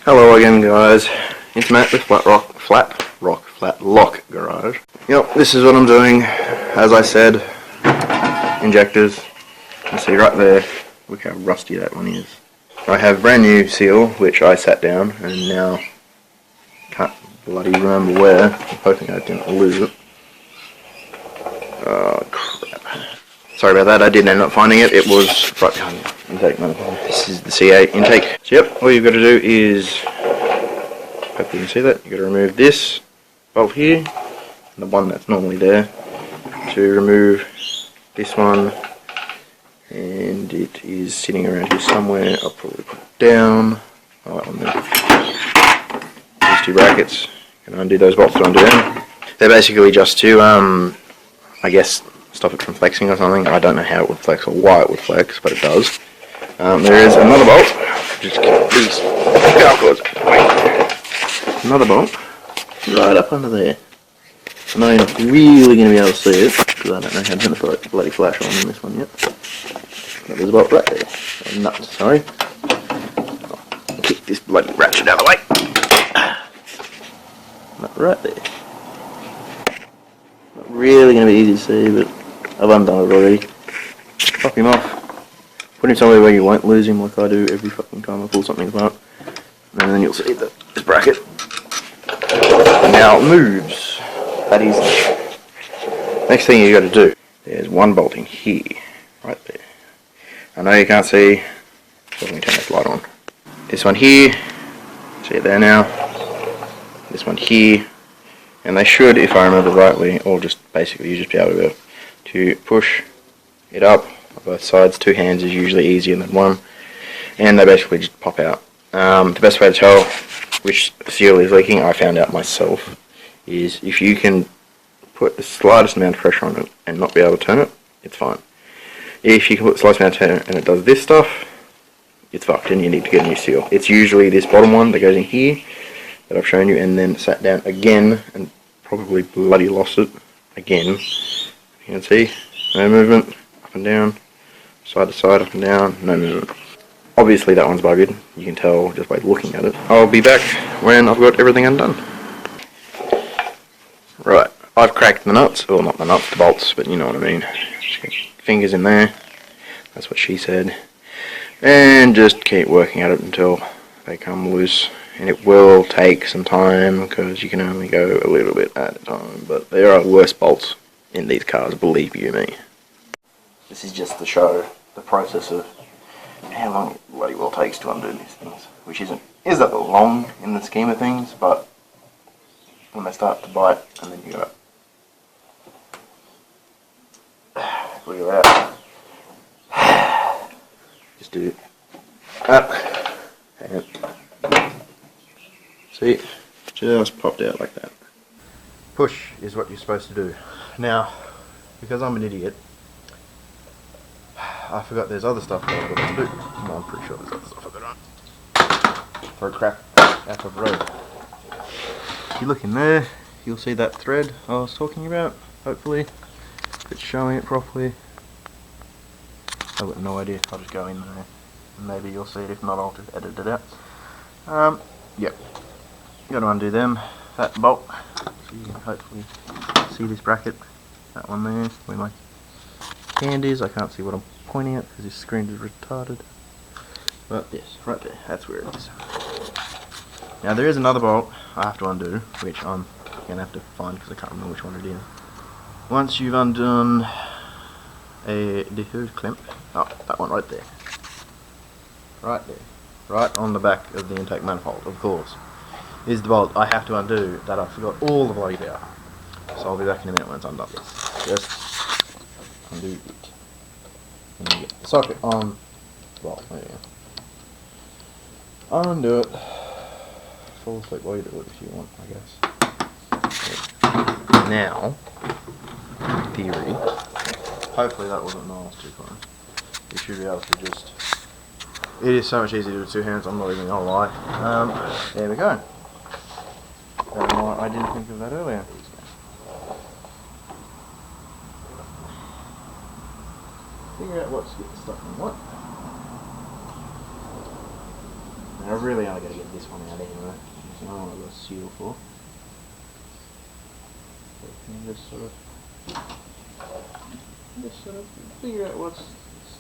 Hello again, guys. It's Matt with Flat Lock Garage. Yep, this is what I'm doing. As I said, injectors. You can see right there, look how rusty that one is. I have brand new seal, which I sat down and now can't bloody remember where. I'm hoping I didn't lose it. Oh crap. Sorry about that, I did end up finding it. It was right behind the intake manifold. This is the CA intake. So yep, all you've got to do is, hopefully you can see that, you've got to remove this bolt here, and the one that's normally there, to remove this one, and it is sitting around here somewhere. I'll probably put it down. Oh, that one there. These two brackets, you can undo those bolts to undo them. They're basically just to, I guess, stop it from flexing or something. I don't know how it would flex or why it would flex, but it does. There is another bolt. Just keep these galcos. Another bolt right up under there. I know you're not really going to be able to see it because I don't know how to turn the bloody flash on in this one yet. But there's a bolt right there. Oh, nuts, sorry. I'll kick this bloody ratchet out of the way. Not right there. Not really going to be easy to see, but I've undone it already. Pop him off. Put him somewhere where you won't lose him like I do every fucking time I pull something apart. And then you'll see that this bracket now moves. That easy. Next thing you got to do, there's one bolt in here, right there. I know you can't see, so let me turn this light on. This one here, see it there now. This one here, and they should, if I remember rightly, or just basically you just be able to push it up on both sides. Two hands is usually easier than one, and they basically just pop out. The best way to tell which seal is leaking, I found out myself, is if you can put the slightest amount of pressure on it and not be able to turn it, it's fine. If you can put the slightest amount of pressure and it does this stuff, it's fucked and you need to get a new seal. It's usually this bottom one that goes in here that I've shown you, and then sat down again and probably bloody lost it again. You can see, no movement, up and down, side to side, up and down, no movement. Obviously that one's buggered, you can tell just by looking at it. I'll be back when I've got everything undone. Right, I've cracked the nuts, well not the nuts, the bolts, but you know what I mean. Just get fingers in there, that's what she said. And just keep working at it until they come loose. And it will take some time because you can only go a little bit at a time, but there are worse bolts in these cars, believe you me. This is just to show the process of how long it bloody well takes to undo these things, which isn't that long in the scheme of things, but when they start to bite and then you go, look at that, just do that, and see, just popped out like that. Push is what you're supposed to do. Now, because I'm an idiot, I forgot there's other stuff that I've got to do. No, I'm pretty sure there's other stuff I've got to do. Throw crap out of the road. If you look in there, you'll see that thread I was talking about, hopefully. If it's showing it properly. I've got no idea, I'll just go in there. Maybe you'll see it, if not I'll just edit it out. Yep. Got to undo them, that bolt, so you can hopefully see this bracket, that one there, where my hand is. I can't see what I'm pointing at because this screen is retarded, but yes, right there, that's where it is. Now there is another bolt I have to undo, which I'm going to have to find because I can't remember which one it is. Once you've undone the hood clamp, oh, that one right there, right on the back of the intake manifold, of course, is the bolt I have to undo that I forgot all the bloody about. So I'll be back in a minute when it's undone. Just undo it. And then get the socket on. Well, there you go. Undo it. Fall asleep while you do it if you want, I guess. Now, in theory, hopefully that wasn't nice too far. You should be able to just. It is so much easier to do with two hands, I'm not even gonna lie. There we go. I didn't think of that earlier. Figure out what's stuck in what. And I really only got to get this one out anyway. It's the only one I've got a seal for. So you can just sort of figure out what's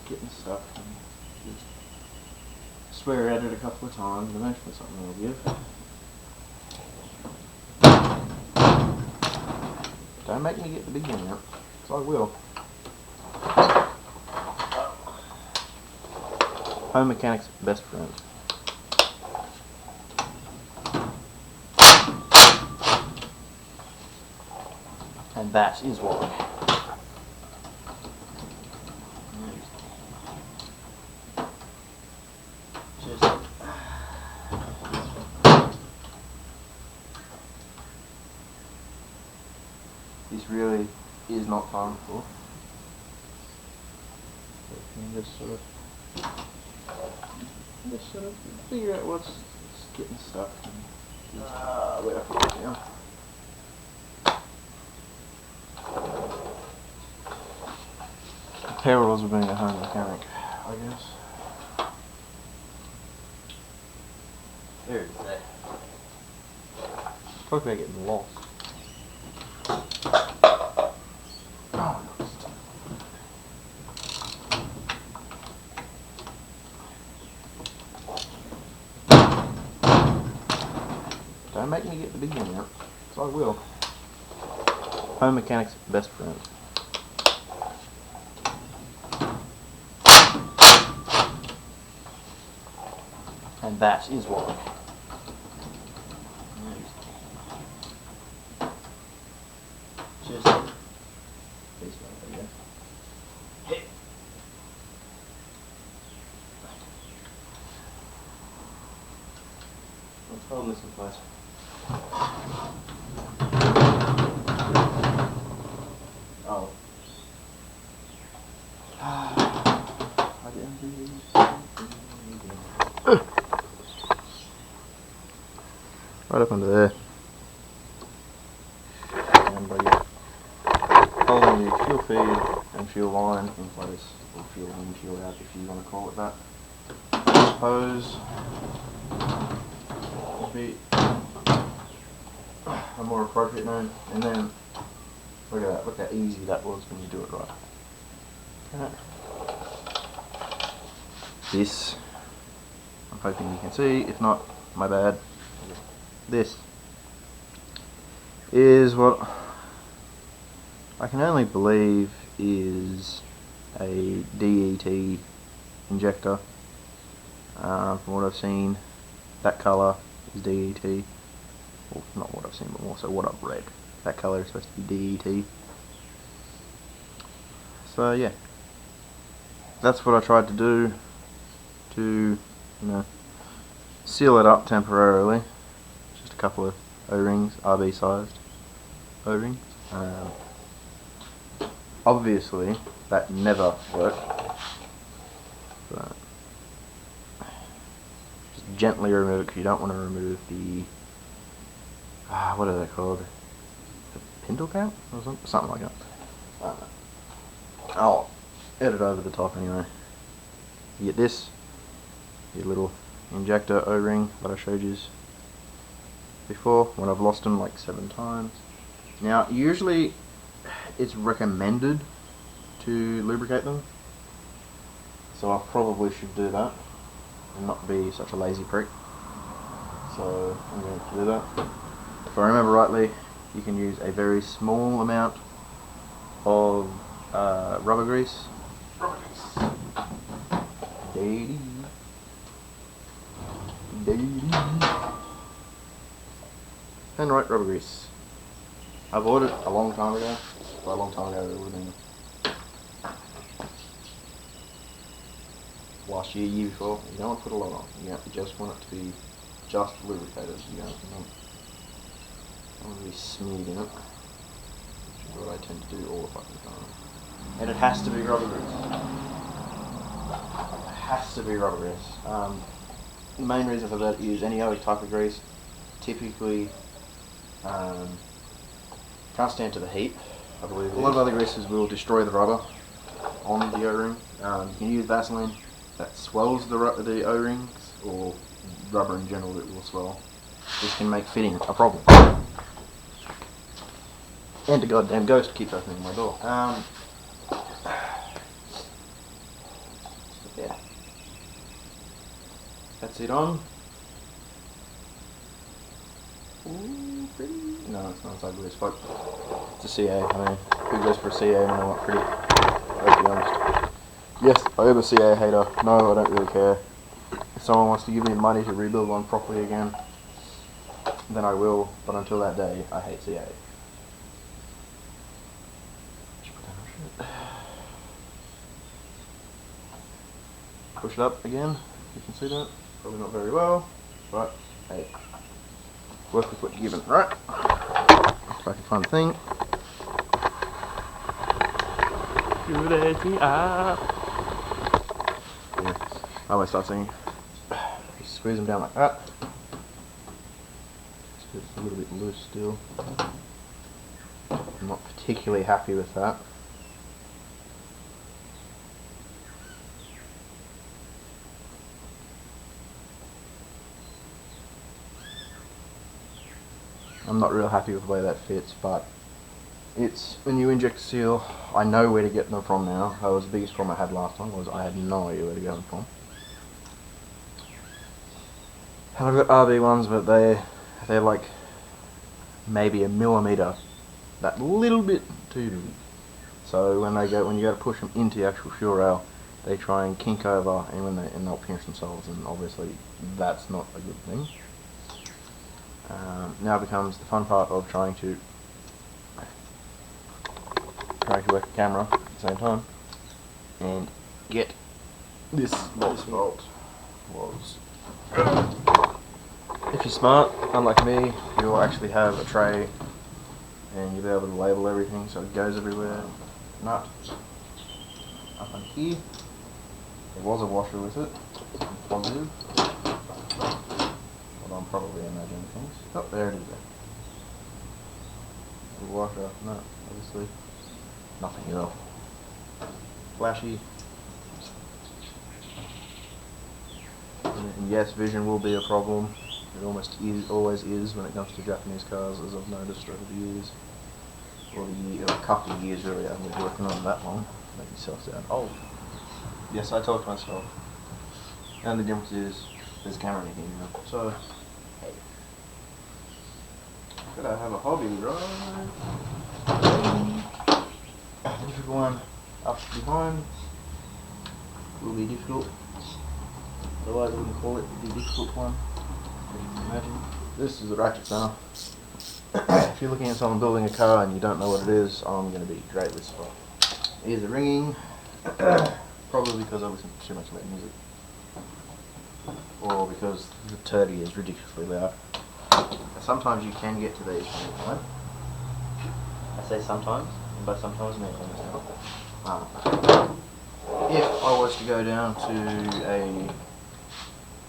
getting stuck. And just swear at it a couple of times and eventually something will give. Don't make me get the big one out, because I will. Home mechanics best friend. And that is why. This really is not fun for. So you can just sort of figure out what's getting stuck. Where I put it down. The perils of being a home mechanic, I guess. There it is there. Talk about getting lost. Don't make me get the big one out, because I will. Home mechanics best friend. And that is why. Just this way, I guess. Let's hold this in place. Oh. I didn't do this. Right up under there. And by holding the fuel feed and fuel line in place, or fuel in, fuel out if you want to call it that. Hose would be a more appropriate name. And then look at that, look how easy that was when you do it right. This, I'm hoping you can see, if not, my bad. This is what I can only believe is a DET injector. From what I've seen, that colour is DET. Well, not what I've seen, but more so what I've read. That colour is supposed to be DET. So yeah, that's what I tried to do to, seal it up temporarily. Just a couple of O-rings, RB sized O-rings. Obviously, that never worked. But just gently remove it because you don't want to remove the what are they called? The pintle cap or something like that. I'll edit over the top anyway. You get this, your little injector O-ring that I showed you before when I've lost them like 7 times. Now usually it's recommended to lubricate them, so I probably should do that and not be such a lazy prick. So I'm going to do that. If I remember rightly, you can use a very small amount of rubber grease. And right, rubber grease. I bought it a long time ago. Well, a long time ago it would have been last year, year before. You don't want to put a lot on. You just want it to be just lubricated. You don't want to be smeared in it, which is what I tend to do all the fucking time. And it has to be rubber grease. It has to be rubber grease. The main reason for that is any other type of grease typically can't stand to the heat. I believe a lot of other greases will destroy the rubber on the O-ring. You can use Vaseline that swells the O-rings or rubber in general that will swell, which can make fitting a problem. And a goddamn ghost keeps opening my door. Yeah. That's it on. Ooh, pretty. No, it's not as ugly as fuck. It's a CA. I mean, who goes for a CA when they want pretty? Let's be honest. Yes, I am a CA hater. No, I don't really care. If someone wants to give me money to rebuild one properly again, then I will. But until that day, I hate CA. Push it up again. You can see that. Probably not very well, but hey, work with what you're given, right? It's like a fun thing. You let me up. Yeah, I always start singing. You squeeze them down like that. It's a little bit loose still. I'm not particularly happy with that. I'm not real happy with the way that fits, but it's a new injector seal. I know where to get them from now. That was the biggest problem I had last time, was I had no idea where to get them from. And I've got RB ones, but they're like maybe a millimetre, that little bit too big. So when you go to push them into the actual fuel rail, they try and kink over, and they'll pinch themselves, and obviously that's not a good thing. Now becomes the fun part of trying to work the camera at the same time and get this bolt was. If you're smart, unlike me, you'll actually have a tray and you'll be able to label everything so it goes everywhere. Nut up on here. There was a washer with it, positive. I'm probably imagining things. Oh, there it is there. The washer, no, obviously. Nothing at all. Flashy. And yes, vision will be a problem. It always is when it comes to Japanese cars, as I've noticed over the years. Or a couple of years really, I haven't been working on it that long. Make yourself sound old. Yes, I talk to myself. And the difference is, there's a camera in here now. So, gotta have a hobby, right? The difficult one up behind will be difficult. Otherwise I wouldn't call it the difficult one. As you can imagine. This is a ratchet center. If you're looking at someone building a car and you don't know what it is, I'm going to be greatly surprised. Here's the ringing. Probably because I listen to too much loud music. Or because the Turdie is ridiculously loud. Sometimes you can get to these right? I say sometimes, and by sometimes I mean almost now. If I was to go down to I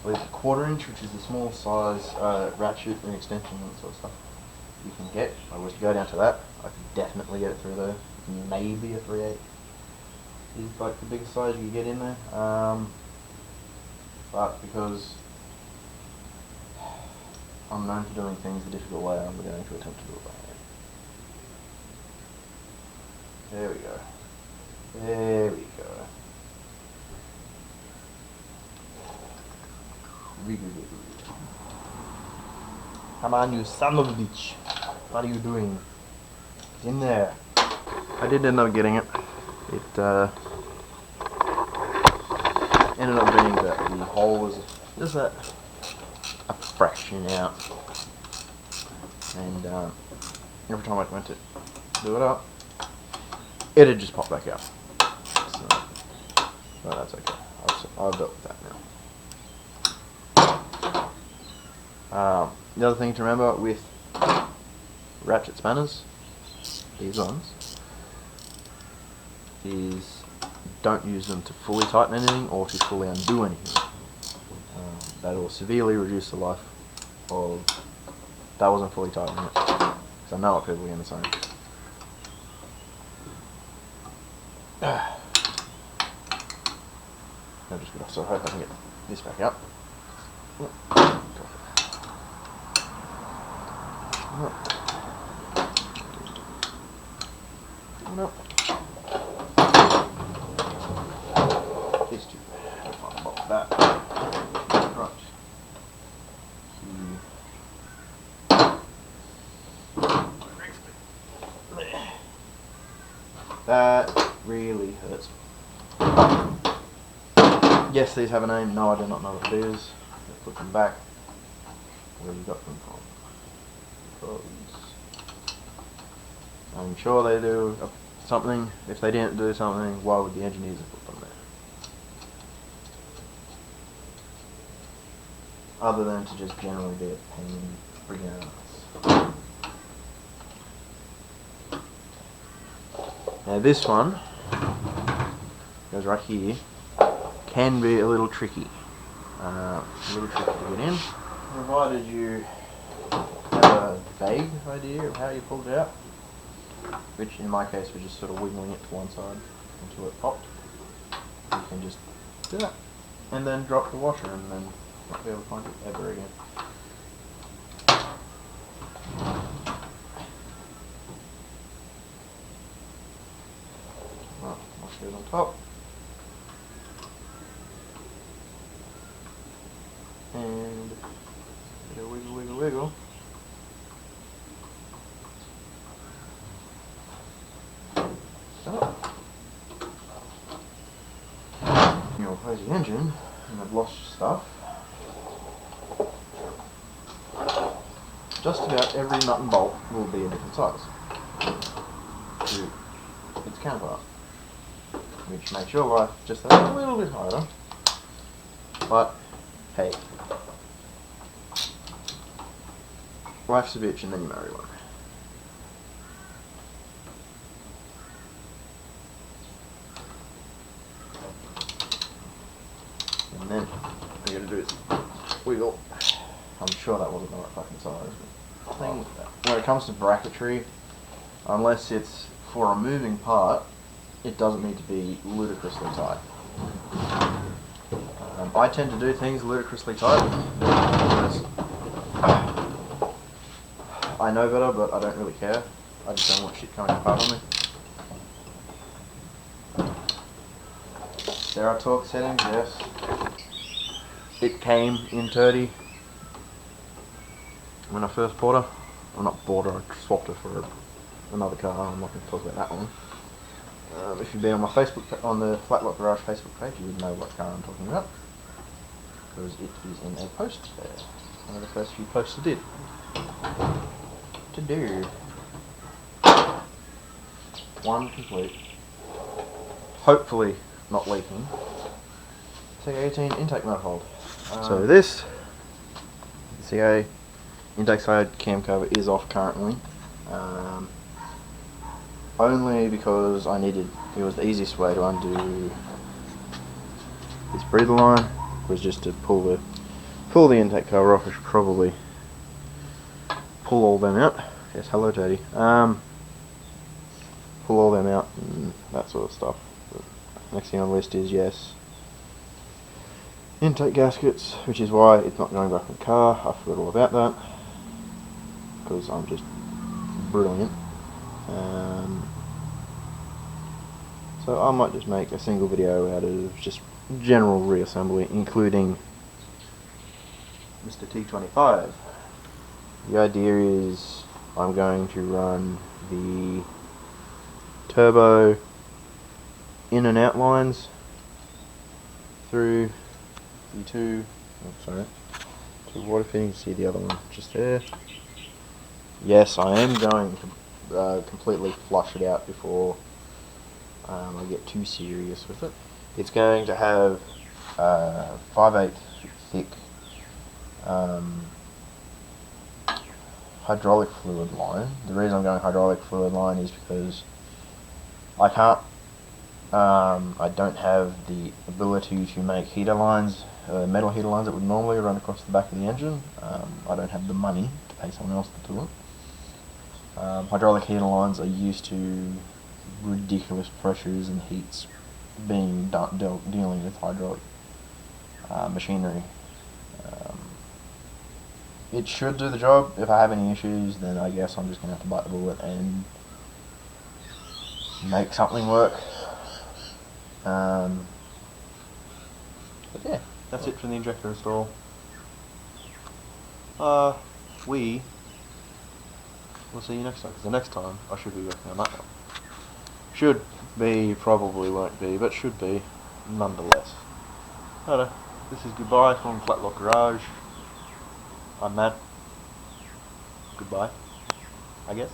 believe a 1/4 inch, which is the small size ratchet and extension and that sort of stuff you can get, if I was to go down to that, I could definitely get it through there. Maybe a 3/8 is like the biggest size you can get in there. But because I'm known for doing things the difficult way, I'm going to attempt to do it by hand. There we go. There we go. Come on, you son of a bitch. What are you doing? It's in there. I did end up getting it. It ended up being that the hole was just a fraction out. And every time I went to do it up, it had just popped back out. So that's okay. I've dealt with that now. The other thing to remember with ratchet spanners, these ones, is don't use them to fully tighten anything or to fully undo anything. That will severely reduce the life of. That wasn't fully tightening it, because I know what people are going to say. I'll just get off, so I hope I can get this back up. No. These two. I'll box that. Right. That really hurts. Yes, these have a name. No, I do not know what it is. Let's put them back where you got them from. Because I'm sure they do something. If they didn't do something, why would the engineers have put them there? Other than to just generally be a pain in the friggin' ass. Now this one goes right here. Can be a little tricky. To get in. Provided you have a vague idea of how you pulled it out, which in my case was just sort of wiggling it to one side until it popped. You can just do that, and then drop the washer, and then not be able to find it ever again. Well, washer goes on top. And wiggle, wiggle, wiggle, wiggle. So, you'll close the engine, and I've lost stuff. Just about every nut and bolt will be a different size to its counterpart, which makes your life just a little bit harder. But hey, life's a bitch, and then you marry one. And then all you gotta do is wiggle. I'm sure that wasn't the right fucking size. But when it comes to bracketry, unless it's for a moving part, it doesn't need to be ludicrously tight. I tend to do things ludicrously tight because I know better, but I don't really care. I just don't want shit coming apart on me. There are torque settings, yes. It came in Turdie when I first bought her. Well, not bought her, I swapped her for another car. I'm not going to talk about that one. If you've been on my Facebook, on the Flatlot Garage Facebook page, you would know what car I'm talking about, because it is in a post there. One of the first few posts I did. To do. One complete. Hopefully not leaking. CA18 intake manifold. So this CA intake side cam cover is off currently. Only because it was the easiest way to undo this breather line was just to pull the intake cover off, which would probably pull all them out. Yes, hello Turdie. Pull all them out and that sort of stuff. But next thing on the list is, yes, intake gaskets, which is why it's not going back in the car. I forgot all about that because I'm just brilliant. So I might just make a single video out of just general reassembly, including Mr. T25. The idea is I'm going to run the turbo in and out lines through the two water fittings. See the other one just there. Yes, I am going to completely flush it out before I get too serious with it. It's going to have 5/8 thick hydraulic fluid line. The reason I'm going hydraulic fluid line is because I don't have the ability to make heater lines, metal heater lines that would normally run across the back of the engine. I don't have the money to pay someone else to do it. Hydraulic heater lines are used to ridiculous pressures and heats being dealing with hydraulic machinery. it should do the job. If I have any issues, then I guess I'm just going to have to bite the bullet and make something work. But yeah, that's it for the injector install. We'll see you next time, because the next time I should be working on that one. Should be, probably won't be, but should be, nonetheless. Righto, this is goodbye from Flatlock Garage. I'm Matt. Goodbye, I guess.